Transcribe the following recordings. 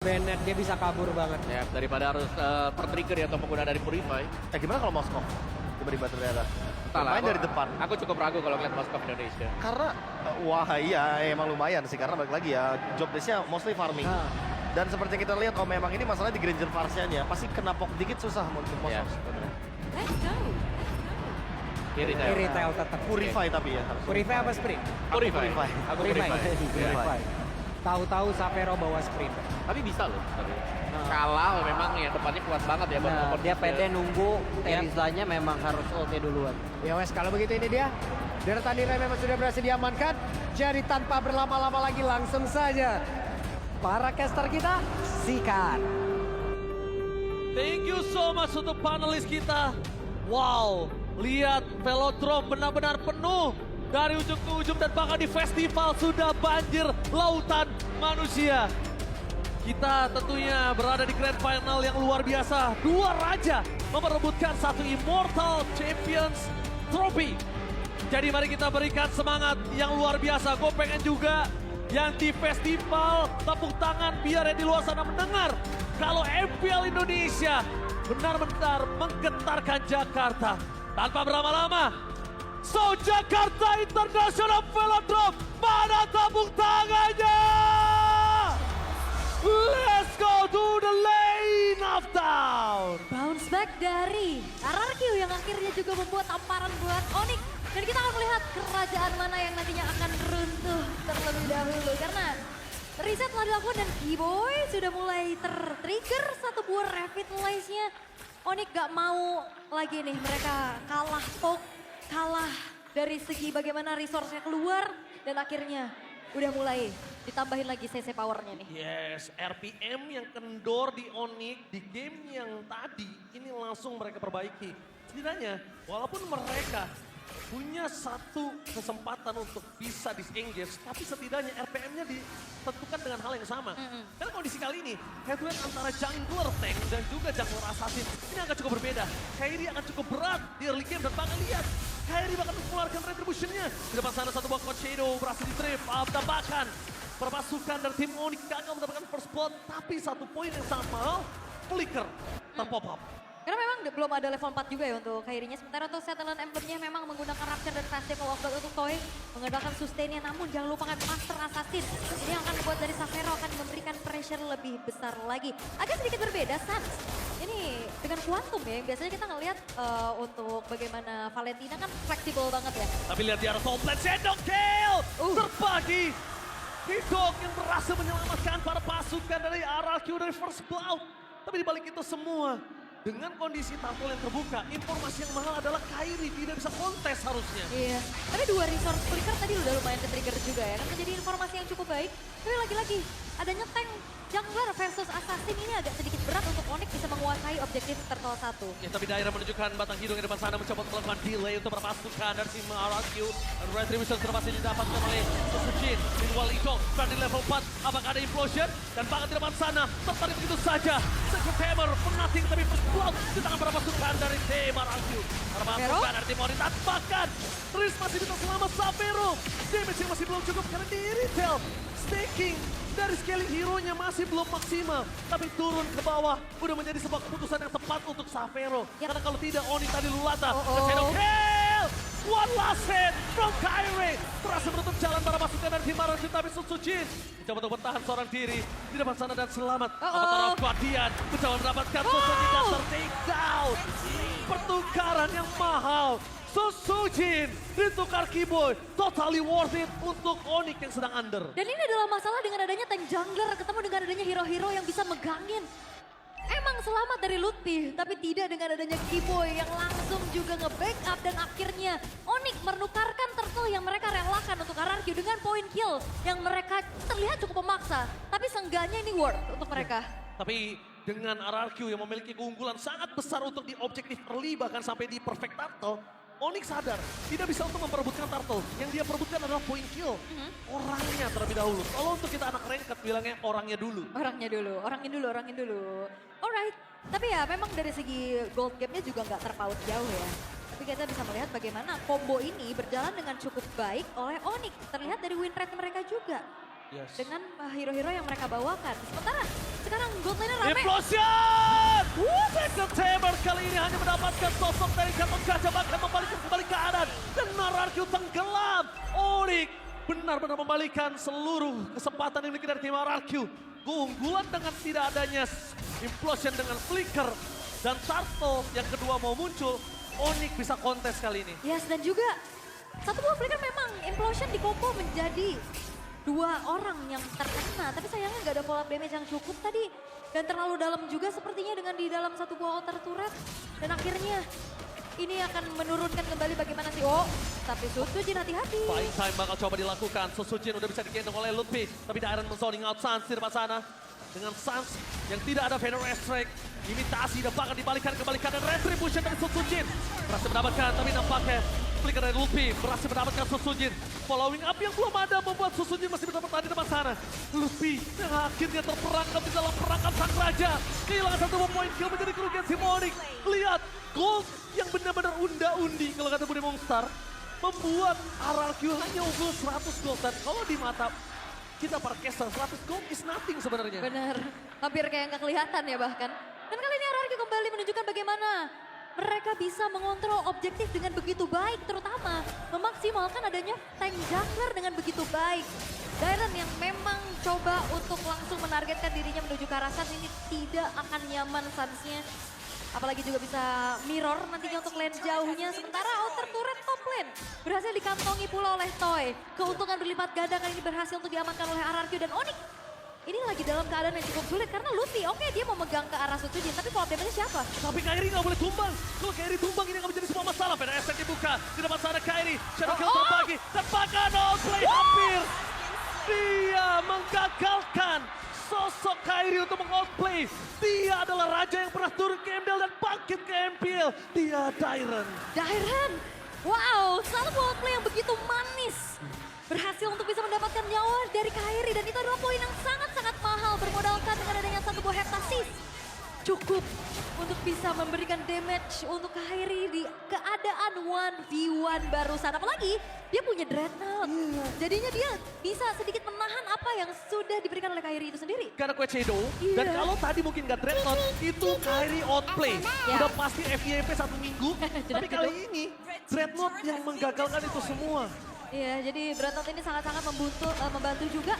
Bennett dia bisa kabur banget. Ya, daripada harus tertrigger ya atau pengguna dari Purify. Gimana kalau Moskov tiba-tiba ternyata Entahlah, main dari depan? Aku cukup ragu kalau ngeliat Moskov Indonesia. Karena wah iya emang lumayan sih karena balik lagi ya job desk-nya mostly farming. Dan seperti yang kita lihat kalau memang ini masalah di Granger Farsianya pasti kena pok dikit susah untuk Ya, Moskov. sebenarnya. Let's go. Kiri Retail tetap. Purify tapi ya harus. Purify apa sprint? Purify. Purify. Aku Purify. Purify. Tahu-tahu Sapero bawa sprint. Tapi bisa loh. Kalah memang yang depannya kuat banget ya. Nah, dia pede nunggu Terizanya memang harus ulti duluan. Ya wes, kalau begitu ini dia. Deretan Nirai memang sudah berhasil diamankan. Jadi tanpa berlama-lama lagi langsung saja. Para caster kita sikat. Thank you so much untuk panelis kita. Wow, lihat velodrome benar-benar penuh dari ujung ke ujung dan bahkan di festival sudah banjir lautan manusia. Kita tentunya berada di grand final yang luar biasa. Dua raja memperebutkan satu Immortal Champions Trophy. Jadi mari kita berikan semangat yang luar biasa. Gue pengen juga yang di festival tepuk tangan biar yang di luar sana mendengar kalau MPL Indonesia benar-benar menggetarkan Jakarta. Tanpa berlama-lama, So Jakarta International Velodrome, mana tepuk tangannya? Let's go to the lane of down. Bounce back dari RRQ yang akhirnya juga membuat tamparan buat Onyx. Dan kita akan melihat kerajaan mana yang nantinya akan runtuh terlebih dahulu. Karena riset telah dilakukan dan Keyboy sudah mulai ter-trigger satu buah revitalize-nya. Onyx gak mau lagi nih mereka kalah poke, kalah dari segi bagaimana resource-nya keluar. Dan akhirnya udah mulai ditambahin lagi CC powernya nih. Yes, RPM yang kendor di Onyx di game yang tadi ini langsung mereka perbaiki. Setidaknya walaupun mereka punya satu kesempatan untuk bisa disengage, tapi setidaknya RPM-nya ditentukan dengan hal yang sama. Karena kondisi kali ini, head to head antara jungler tank dan juga jungler assassin ini akan cukup berbeda. Kairi akan cukup berat di early game dan bahkan lihat, Kairi bahkan mengeluarkan retribution-nya. Di depan sana satu buah Coach Shadow berhasil di-trip, dan bahkan perpasukan dari tim Onyx gagal mendapatkan first blood, tapi satu poin yang sangat mahal, flicker terpop up. Karena memang belum ada level 4 juga ya untuk Kairinya. Sementara untuk settlement emblemnya memang menggunakan Rapture dan Fast Devil of God untuk Toy. Mengandalkan sustainnya, namun jangan lupakan Master Assassin. Ini yang akan membuat dari Sapero akan memberikan pressure lebih besar lagi. Agak sedikit berbeda, Sans. Ini dengan Quantum ya, yang biasanya kita ngelihat untuk bagaimana Valentina kan fleksibel banget ya. Tapi lihat di arah top lane, Shadow Kill! Terbagi! Hidok yang berhasil menyelamatkan para pasukan dari RRQ dari First Blood. Tapi dibalik itu semua, dengan kondisi turtle yang terbuka, informasi yang mahal adalah Kairi tidak bisa kontes harusnya. Iya, tapi dua resource flicker tadi udah lumayan ke-trigger juga ya. Kan menjadi informasi yang cukup baik. Tapi lagi-lagi, adanya tank jungler versus assassin ini agak sedikit berat untuk Onyx bisa menguasai objektif Turtle 1. Ya, tapi Daira menunjukkan batang hidung di depan sana mencoba melakukan delay untuk perpasukan dari tim RRQ. Dan Retribution sudah pasti didapatkan oleh Sosujin. Meanwhile Ito berada di level 4. Apakah ada implosion? Dan bahkan di depan sana tertarik begitu saja. Secret Hammer penating tapi first blood di tangan para pasukan dari tim RRQ. Para pasukan dari tim Onyx. Dan bahkan Riz masih bisa selamat Sapero. Damage yang masih belum cukup karena di retail. Staking dari scaling hero-nya masih belum maksimal. Tapi turun ke bawah udah menjadi sebuah keputusan yang tepat untuk Sapero. Karena kalau tidak Onyx tadi lulata. Shadow Kill! One last hit from Kairi. Berhasil menutup jalan para pasukan dari tim RRQ. Tapi Sosujin mencoba untuk bertahan seorang diri di depan sana dan selamat. Avatar of Guardian mencoba mendapatkan Sosujin dan ter-takedown. Pertukaran yang mahal. Sosujin ditukar Keyboy, totally worth it untuk Onyx yang sedang under. Dan ini adalah masalah dengan adanya tank jungler ketemu dengan adanya hero-hero yang bisa megangin. Emang selamat dari Lutfi, tapi tidak dengan adanya Keyboy yang langsung juga nge-backup dan akhirnya Onyx menukarkan turtle yang mereka relakan untuk RRQ dengan point kill yang mereka terlihat cukup memaksa. Tapi seenggaknya ini worth untuk mereka. Tapi dengan RRQ yang memiliki keunggulan sangat besar untuk di objektif early bahkan sampai di perfect turtle, Onyx sadar tidak bisa untuk memperebutkan turtle. Yang dia perebutkan adalah point kill. Orangnya terlebih dahulu. Kalau untuk kita anak ranked bilangnya orangnya dulu. Orangin dulu. Alright, tapi ya memang dari segi gold gap-nya juga nggak terpaut jauh ya. Tapi kita bisa melihat bagaimana combo ini berjalan dengan cukup baik oleh Onyx. Terlihat dari win rate mereka juga. Yes. Dengan hero-hero yang mereka bawakan. Sementara sekarang Implosion! Second Tamer kali ini hanya mendapatkan sosok dari Gatot Kaca, bahkan membalikkan kembali keadaan. Dan RRQ tenggelam. Onyx benar-benar membalikan seluruh kesempatan yang dimiliki dari tim RRQ. Keunggulan dengan tidak adanya Implosion dengan Flicker. Dan Turtle yang kedua mau muncul, Onyx bisa kontes kali ini. Yes, dan juga satu buah flicker memang Implosion di combo menjadi 2 orang yang terkena. Tapi sayangnya nggak ada follow up damage yang cukup tadi. Dan terlalu dalam juga sepertinya dengan di dalam satu buah outer turret. Dan akhirnya ini akan menurunkan kembali bagaimana si tapi Sujin hati-hati. Fight time bakal coba dilakukan. Sujin udah bisa digendong oleh Lutfi. Tapi Dairon men-zoning out Sans di depan sana. Dengan Sans yang tidak ada Venom Restrict. Imitasi dan bahkan dibalikan kembali dan Retribution dari Sujin. Berhasil mendapatkan, tapi nampaknya flicker dari Lutfi berhasil mendapatkan Sujin. Following up yang belum ada membuat Sujin masih bertahan di depan sana. Lutfi yang akhirnya terperangkap di dalam perangkap sang raja. Kehilangan satu poin kill menjadi kerugian si Onyx. Lihat, gold yang benar-benar unda-undi kalau kata Budi Mongstar. Membuat RRQ hanya unggul 100 gold. Dan kalau di mata kita para caster 100 gold is nothing sebenarnya. Benar, hampir kayak nggak kelihatan ya bahkan. Dan kali ini RRQ kembali menunjukkan bagaimana mereka bisa mengontrol objektif dengan begitu baik, terutama memaksimalkan adanya tank jungler dengan begitu baik. Dairon yang memang coba untuk langsung menargetkan dirinya menuju ke arah Sans ini tidak akan nyaman Sansnya. Apalagi juga bisa mirror nantinya untuk lane jauhnya. Sementara outer turret top lane berhasil dikantongi pula oleh Toy. Keuntungan berlipat ganda kali ini berhasil untuk diamankan oleh RRQ dan Onyx. Ini lagi dalam keadaan yang cukup sulit karena Lutfi oke dia mau megang ke arah Sujin tapi follow up damage siapa? Tapi Kairi nggak boleh tumbang. Kalau Kairi tumbang ini akan menjadi sebuah masalah. PNS yang dibuka di depan sana Kairi. Shadow Kill terbagi dan bahkan outplay hampir. Dia menggagalkan sosok Kairi untuk mengoutplay. Dia adalah raja yang pernah turun ke MDL dan bangkit ke MPL. Dia Dairon. Dairon, wow satu outplay yang begitu manis. Berhasil untuk bisa mendapatkan nyawa dari Kairi dan itu adalah poin yang sangat-sangat mahal bermodalkan dengan adanya satu buah heptasis. Cukup untuk bisa memberikan damage untuk Kairi di keadaan 1v1 barusan. Apalagi dia punya Dreadnought. Jadinya dia bisa sedikit menahan apa yang sudah diberikan oleh Kairi itu sendiri. Karena kue Cedo, Iya. dan kalau tadi mungkin gak Dreadnought, itu Kairi outplay. Ya. Udah pasti FYP 1 minggu, tapi kali ini Dreadnought yang menggagalkan itu semua. Iya, jadi Dreadnought ini sangat-sangat membantu juga.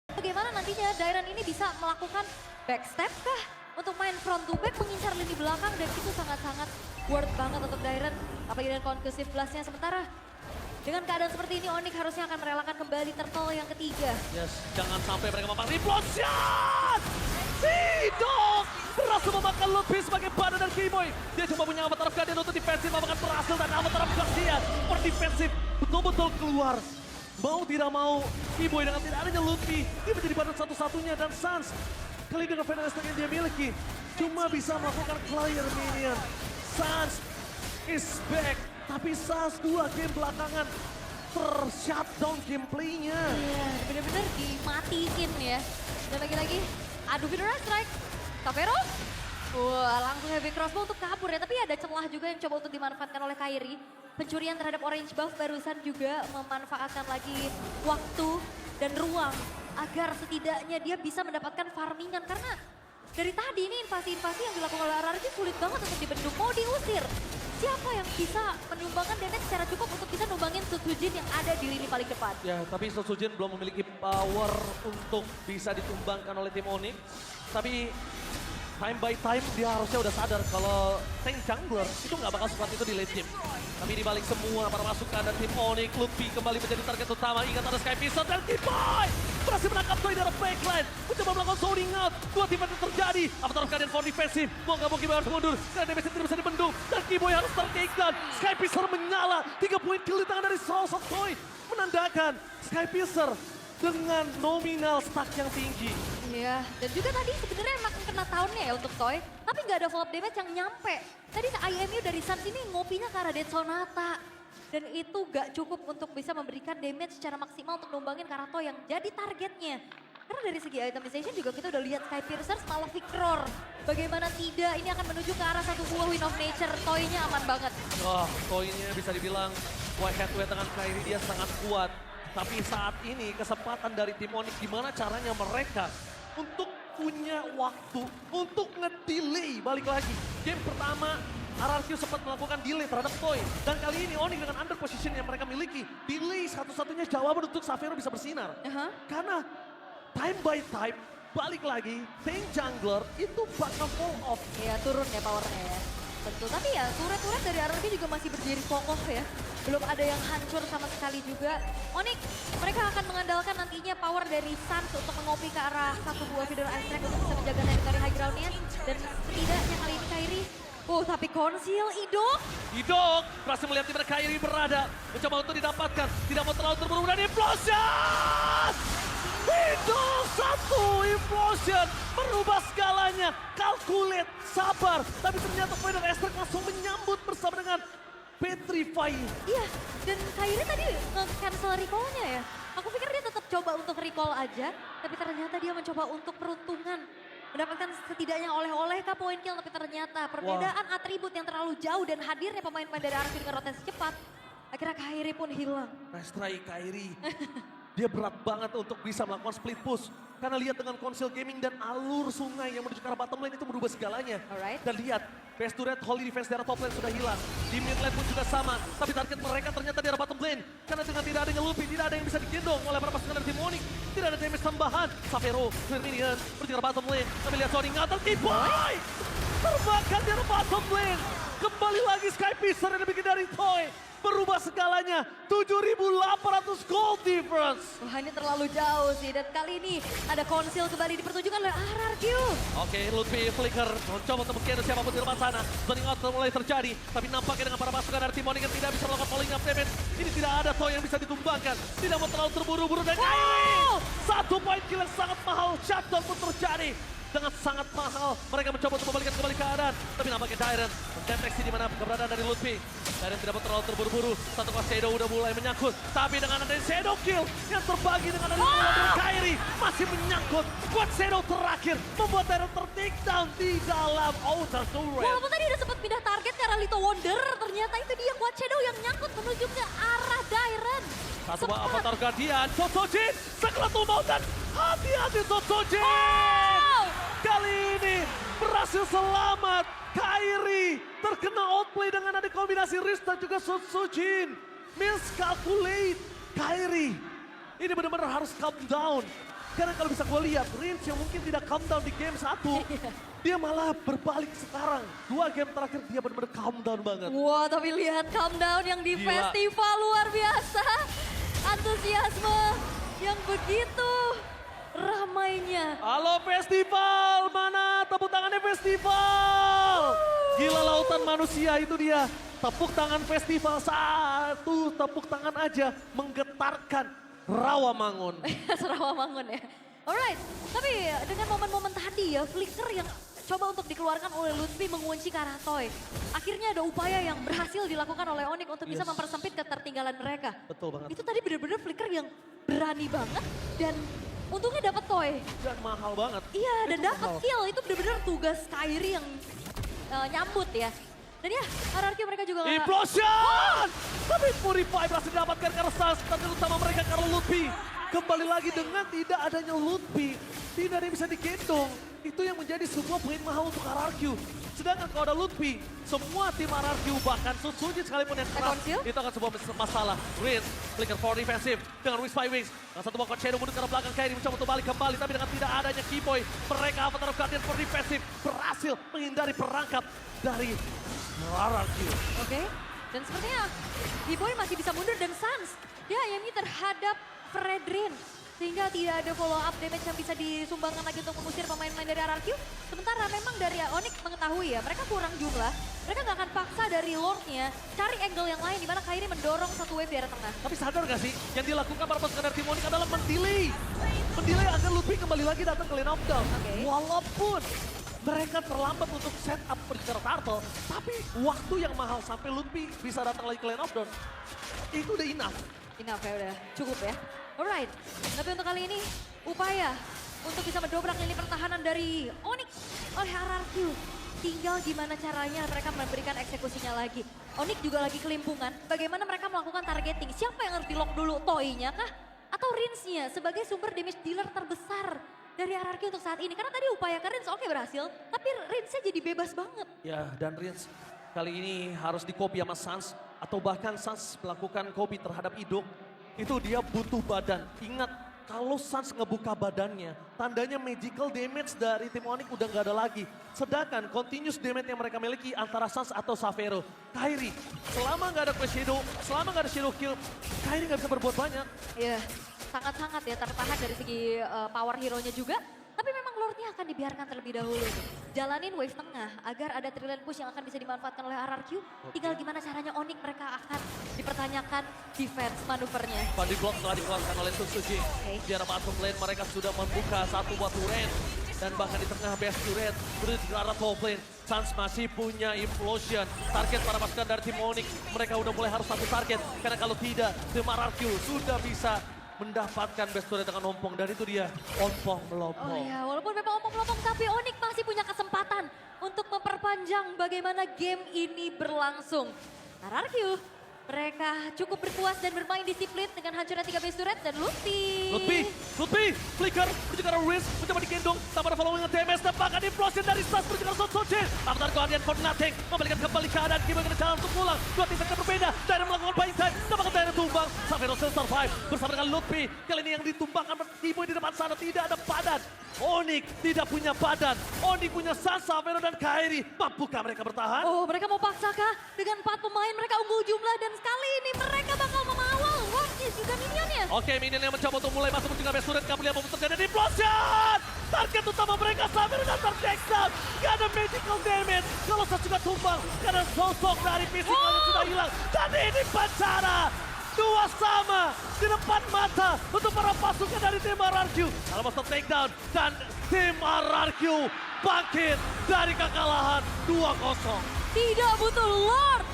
Bagaimana nantinya Dairon ini bisa melakukan backstep kah? Untuk main front to back mengincar lini belakang dan itu sangat-sangat worth banget untuk Dairon. Apalagi dengan conclusive blast-nya sementara. Dengan keadaan seperti ini Onyx harusnya akan merelakan kembali turtle yang ketiga. Yes, jangan sampai mereka memakan Implosion! Sidok berhasil memakan Lutfi sebagai badan dan Keyboy. Dia cuma punya Avatar of Guardian untuk defensif, memakan berhasil dan Avatar of Guardian per defensif betul-betul keluar. Mau tidak mau, Keyboy dengan tidak adanya Lutfi, dia menjadi badan satu-satunya dan Sans. Kali dengan Venom yang dia miliki, cuma bisa melakukan clear minion. Sans is back, tapi Sans 2 game belakangan ter-shutdown gameplaynya. Iya, bener-bener dimatiin ya. Dan lagi-lagi, aduh Venom Strike. Tavero, wah langsung heavy crossbow untuk kabur ya. Tapi ada celah juga yang coba untuk dimanfaatkan oleh Kairi. Pencurian terhadap orange buff barusan juga memanfaatkan lagi waktu dan ruang. Agar setidaknya dia bisa mendapatkan farmingan. Karena dari tadi ini invasi-invasi yang dilakukan oleh RRQ sulit banget untuk dibendung. Mau diusir. Siapa yang bisa menyumbangkan damage secara cukup untuk bisa numbangin Sujin yang ada di lini paling depan? Ya, tapi Sujin belum memiliki power untuk bisa ditumbangkan oleh tim Onyx. Tapi time by time dia harusnya udah sadar kalau tank jungler itu nggak bakal sekuat itu di late game. Tapi dibalik semua para masukan dan tim Onyx, Lutfi kembali menjadi target utama. Ingat ada Skypiece dan Keyboy berhasil menangkap Toy dari backline. Mencoba melakukan zoning out. Dua tim yang terjadi. Avatar of Guardian for defensif. Mau nggak mau Keyboy harus mundur. Karena damage tidak bisa dibendung. Dan Keyboy harus ter-takedown. Skypiece menyala. 3 poin kill di tangan dari sosok Toy. Menandakan Skypiece dengan nominal stack yang tinggi. Iya, dan juga tadi sebenarnya makin kena tahunnya ya untuk Toy. Tapi nggak ada follow up damage yang nyampe. Tadi IMU dari Sans ini ngopinya ke arah Dead Sonata. Dan itu gak cukup untuk bisa memberikan damage secara maksimal untuk numbangin Karato yang jadi targetnya. Karena dari segi itemization juga kita udah lihat Skypiercer malah Victor. Bagaimana tidak, ini akan menuju ke arah satu buah Wind of Nature. Toy-nya aman banget. Wah, Toy-nya bisa dibilang head to head dengan Kairi dia sangat kuat. Tapi saat ini kesempatan dari tim Onyx gimana caranya mereka untuk punya waktu untuk ngedelay balik lagi. Game pertama RRQ sempat melakukan delay terhadap Toy. Dan kali ini Onyx dengan under position yang mereka miliki. Delay satu-satunya jawaban untuk Xavero bisa bersinar. Karena time by time balik lagi tank jungler itu bakal fall off. Ya turun ya powernya ya. Betul, tapi ya turret-turret dari RRQ juga masih berdiri kokoh ya. Belum ada yang hancur sama sekali juga. Onyx, mereka akan mengandalkan nantinya power dari Suns untuk mengopi ke arah satu buah feeder ice track untuk bisa menjaga teritori high ground-nya. Dan setidaknya kali ini Kairi, tapi konsil Idok berhasil melihat di mana Kairi berada. Mencoba untuk didapatkan, tidak mau terlalu terburu-buru dan implosion! Idok satu implosion merubah segalanya. Calculate, sabar. Tapi ternyata Feeder Esther langsung menyambut bersama dengan Petrify. Iya, dan Kairi tadi nge-cancel recall-nya ya. Aku pikir dia tetap coba untuk recall aja, tapi ternyata dia mencoba untuk peruntungan. Mendapatkan setidaknya oleh-oleh kah poin kill, tapi ternyata perbedaan atribut yang terlalu jauh dan hadirnya pemain-pemain dari RRQ dengan rotasi cepat. Akhirnya Kairi pun hilang. Nice try Kairi. Dia berat banget untuk bisa melakukan split push. Karena lihat dengan konsil gaming dan alur sungai yang menuju ke arah bottom lane itu merubah segalanya. Alright. Dan lihat, best turret holy defense daerah top lane sudah hilang. Di mid lane pun juga sama. Tapi target mereka ternyata di arah bottom lane. Karena dengan tidak adanya Luffy, tidak ada yang bisa digendong oleh para pasukan dari tim Onyx. Tidak ada damage tambahan. Xavero, clear minion, menuju ke arah bottom lane. Tapi lihat Sony ngatal Kiboy. Terbakar di arah bottom lane. Kembali lagi Sky Piscer yang lebih dari Toy. Berubah segalanya, 7.800 gold difference. Wah ini terlalu jauh sih, dan kali ini ada konsil kembali dipertunjukkan oleh RRQ. Oke, Lutfi flicker, mencoba untuk mengkira siapapun di depan sana. Zoning out mulai terjadi, tapi nampaknya dengan para pasukan dari tim Onyx yang tidak bisa melakukan falling up damage. Ini tidak ada Toy yang bisa ditumbangkan, tidak mau terlalu terburu-buru dan Kairi. Satu poin kill yang sangat mahal, shutdown pun terjadi. Dengan sangat mahal, mereka mencoba untuk membalikan kembali keadaan. Tapi nampaknya Dairen mendeteksi di mana keberadaan dari Lutfi. Dairen tidak mau terlalu terburu-buru. Satu kelas Shadow udah mulai menyangkut. Tapi dengan adanya Shadow kill yang terbagi dengan adanya Kairi masih menyangkut. Buat Shadow terakhir membuat Dairen ter-takedown di dalam outer turret. Walaupun tadi udah sempat pindah target ke arah Little Wonder, ternyata itu dia Quad Shadow yang nyangkut menuju ke arah Dairen. Satu avatar Guardian, Sotsojin, Sekeletul Mountain. Hati-hati Sotsojin. Kali ini berhasil selamat. Kairi terkena outplay dengan ada kombinasi Riz dan juga Sotsojin. Miscalculate. Kairi ini benar-benar harus calm down. Karena kalau bisa gue lihat, Riz yang mungkin tidak calm down di game 1. Dia malah berbalik sekarang. 2 game terakhir dia benar-benar calm down banget. Wah tapi lihat calm down yang di Gila. festival luar biasa. Antusiasme yang begitu ramainya. Halo festival, mana tepuk tangannya festival? Gila lautan manusia itu dia. Tepuk tangan festival, satu tepuk tangan aja menggetarkan Rawamangun. Rawamangun ya. Alright, tapi dengan momen-momen tadi ya, flicker yang coba untuk dikeluarkan oleh Lutfi mengunci ke arah Toy. Akhirnya ada upaya yang berhasil dilakukan oleh Onyx untuk bisa mempersempit ketertinggalan mereka. Betul banget. Itu tadi benar-benar flicker yang berani banget dan untungnya dapat Toy. Dan mahal banget. Iya, dan dapat kill. Itu benar-benar tugas Kairi yang nyambut ya. Dan ya, RRQ mereka juga nggak... Implosion! Tapi Purify berhasil didapatkan karena strategi utama mereka karena Lutfi. Kembali lagi dengan tidak adanya Lutfi, tidak ada yang bisa digendong. Itu yang menjadi sebuah poin mahal untuk RRQ. Sedangkan kalau ada Lutfi, semua tim RRQ bahkan Sotsojin sekalipun yang keras, itu akan sebuah masalah. Riz, flicker for defensive dengan Wiz by Wings. Nah, satu buah Shadow mundur ke arah belakang Kairi mencoba untuk balik kembali, tapi dengan tidak adanya Kiboy, mereka Avatar Guardian for defensive berhasil menghindari perangkap dari RRQ. Oke, dan sepertinya B-Boy masih bisa mundur dan Suns dia ini terhadap Fredrin. Sehingga tidak ada follow up damage yang bisa disumbangkan lagi untuk mengusir pemain-pemain dari RRQ. Sementara memang dari Onyx mengetahui ya, mereka kurang jumlah. Mereka nggak akan paksa dari Lordnya cari angle yang lain di mana Kairi mendorong satu wave di arah tengah. Tapi sadar gak sih, yang dilakukan para pasukan dari tim Onyx adalah mendelay. Mendelay agar Lutfi kembali lagi datang ke lane of down. Walaupun mereka terlambat untuk set up perjalanan turtle, tapi waktu yang mahal sampai Lutfi bisa datang lagi ke lane of down, itu udah enough. Enough ya, udah cukup ya. Alright, tapi untuk kali ini upaya untuk bisa mendobrak lini pertahanan dari Onyx oleh RRQ. Tinggal gimana caranya mereka memberikan eksekusinya lagi. Onyx juga lagi kelimpungan, bagaimana mereka melakukan targeting. Siapa yang harus di-lock dulu, Toy-nya kah? Atau Rinsnya sebagai sumber damage dealer terbesar dari RRQ untuk saat ini. Karena tadi upaya ke Rins oke berhasil, tapi Rinsnya jadi bebas banget. Ya, dan Rins kali ini harus di-copy sama Sans. Atau bahkan Sans melakukan copy terhadap Idok. Itu dia butuh badan. Ingat, kalau Sans ngebuka badannya, tandanya magical damage dari tim Onyx udah nggak ada lagi. Sedangkan continuous damage yang mereka miliki antara Sans atau Savero. Kairi, selama nggak ada Quest Shadow, selama nggak ada Shadow Kill, Kairi nggak bisa berbuat banyak. Iya, sangat-sangat ya tertahan dari segi power hero-nya juga. Tapi memang Lordnya akan dibiarkan terlebih dahulu. Jalanin wave tengah agar ada trillion push yang akan bisa dimanfaatkan oleh RRQ. Tinggal gimana caranya Onyx mereka akan dipertanyakan defense manuvernya. Body block telah dikeluarkan oleh Suzuki. Di arah bottom lane mereka sudah membuka satu buah turret. Dan bahkan di tengah base turret, menuju ke arah top lane. Sans masih punya implosion. Target para pasukan dari tim Onyx, mereka udah mulai harus satu target. Karena kalau tidak, tim RRQ sudah bisa mendapatkan best turret dengan ompong. Dan itu dia, ompong melompong. Oh ya, walaupun memang ompong melompong, tapi Onyx masih punya kesempatan untuk memperpanjang bagaimana game ini berlangsung. RRQ, mereka cukup berpuas dan bermain disiplin dengan hancurnya 3 base turret dan Lutfi, Flicker, menuju ke arah Riz, mencoba digendong, tanpa ada following damage, dan bahkan implosion dari Stas menuju ke arah Sojin. Avatar Guardian for nothing, membalikan kembali keadaan, gimana jalan untuk pulang, dua tim yang berbeda, Daira melakukan buying time, nampaknya Daira tumbang, Savero still survive, bersama dengan Lutfi, kali ini yang ditumbangkan Timo di depan sana, tidak ada badan. Onyx tidak punya badan, Onyx punya Sans, Savero dan Kairi, mampukah mereka bertahan? Oh, mereka mau paksakah? Dengan 4 pemain mereka unggul jumlah dan sekali ini mereka bakal mengawal Warkis juga minionnya. Oke, minion yang mencoba untuk mulai masuk mencegah best turret, kamu lihat apa terjadi di implosion! Target utama mereka Savero dan terdeckdown, gak ada magical damage. Kalau Sans juga tumbang, karena sosok dari fisiknya sudah hilang. Dan ini Pacara, dua sama di depan mata untuk para pasukan dari tim RRQ. Kalau monster takedown dan tim RRQ bangkit dari kekalahan 2-0. Tidak butuh Lord,